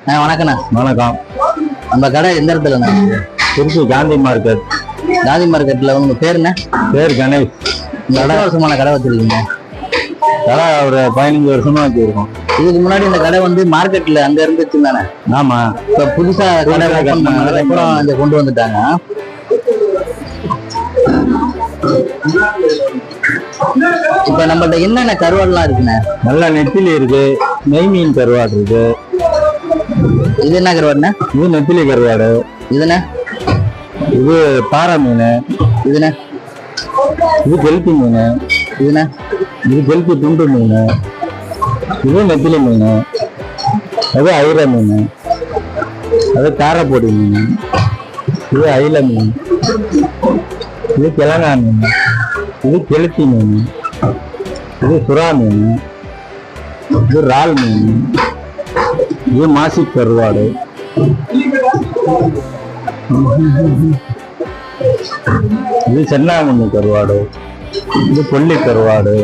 வணக்கண்ணா. வணக்கம். நம்ம கடை எந்த இடத்துலண்ணா? திருச்சி காந்தி மார்க்கெட். காந்தி மார்க்கெட்ல உங்க பேர் என்ன? பேர் கணேஷ். எத்தனை வருஷமான கடை வச்சிருக்கீங்க? கடை ஒரு 15 வருஷமா வச்சிருக்கோம். இதுக்கு முன்னாடி இந்த கடை வந்து மார்க்கெட்ல அங்க இருந்துச்சு தானே? ஆமா. இப்ப புதுசா கடை அப்புறம் இங்க கொண்டு வந்துட்டாங்க. இப்ப நம்மள்ட்ட என்னென்ன கருவாடுலாம் இருக்குண்ணே? நல்ல நெத்திலி இருக்கு, நெய் மீன் கருவாடு இருக்கு. இது என்ன கருவாடுண்ணே? இது நெத்திலி கருவாடு. இதுண்ணே? இது பாறை மீன். இதுண்ணே? இது கெல்பி மீன். இதுண்ணே? இது கெல்பி துண்டு மீன். இது நெத்திலி மீன். அது ஐர மீன். அது காரப்பொடி மீன். இது ஐல மீன். இது கிழங்கா மீன். இது கெளுத்தி மீன். இது சுறா மீன். இது இறால் மீன். இது மாசி கருவாடு. இது சென்னாமண்ணி கருவாடு. இது கொல்லி கருவாடு.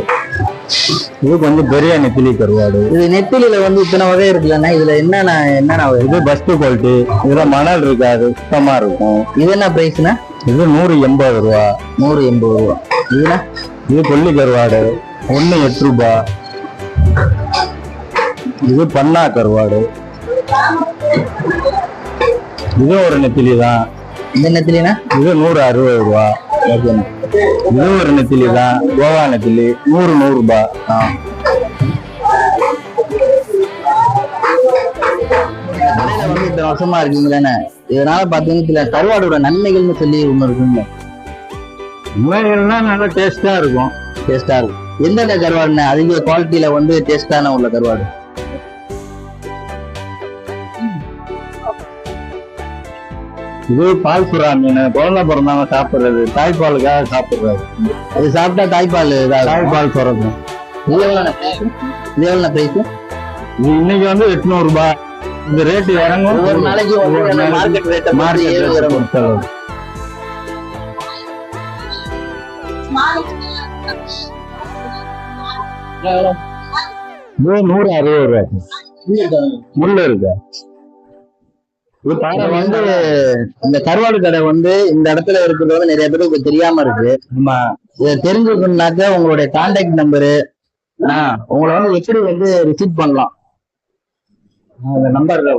இது கொஞ்சம் பெரிய நெத்திலி கருவாடு. இது நெத்திலியில வந்து இத்தனை வகை இருக்குல்லண்ணா, இதுல என்னென்ன இது பெஸ்ட் குவாலிட்டி. இதுல மணல் இருக்காது, சுத்தமா இருக்கும். இது என்ன பிரைஸ்னா? இது 180 ரூபா. 180 ரூபா. இதுனா? இது கொல்லி கருவாடு 1 8 ரூபா. இது பண்ணா கருவாடு. இது ஒரு நெத்திலி தான். இந்த நெத்திலினா? இது 160 ரூபா. இது ஒரு நெத்திலி தான், கோவா நெத்திலி 100 ரூபா. கடையில வந்து இத்தனை வருஷமா இருக்கீங்களே, இதனால பாத்தீங்கன்னா கருவாடோட நன்மைகள்னு சொல்லி ஒண்ணு இருக்குங்க. உண்மைகள்லாம் நல்லா டேஸ்டா இருக்கும். டேஸ்டா இருக்கும். எந்தெந்த கருவாடுன்னு அதிக குவாலிட்டியில வந்து டேஸ்டான உள்ள கருவாடு? இது பால் சுறா மீன். குழந்தை பிறந்தாங்க சாப்பிடுறது, தாய்ப்பாலுக்காக சாப்பிடுறது. அது சாப்பிட்டா தாய்ப்பால் தாய்ப்பால் சுரக்கும். இது எவ்வளவு பிரைஸ்? இது இன்னைக்கு வந்து 800 ரூபா. இந்த ரேட்டு இறங்கும். ஒரு நாளைக்கு மார்க்கெட் ரேட் மார்க்கெட். இது 160 ரூபாய். முள்ள இருக்கு. வந்து இந்த கருவாடு கடை வந்து இந்த இடத்துல இருக்கிறது வந்து நிறைய பேருக்கு தெரியாம இருக்கு. இதை தெரிஞ்சுக்கணும்னாக்க உங்களுடைய கான்டாக்ட் நம்பரு, உங்களை வந்து எப்படி வந்து ரிசீவ் பண்ணலாம்? அந்த நம்பர்ல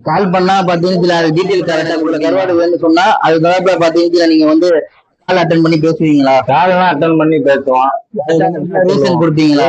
கால் பண்ணா பாத்தீங்கன்னா டீட்டெயில் கரெக்டா உள்ள கருவாடு வேணும்னு சொன்னா அது தவிர பாத்தீங்கன்னா நீங்க வந்து கால் அட்டன் பண்ணி பேசுவீங்களா? கால் அட்டன் பண்ணி பேசுவோம். ரீசன் கொடுப்பீங்களா?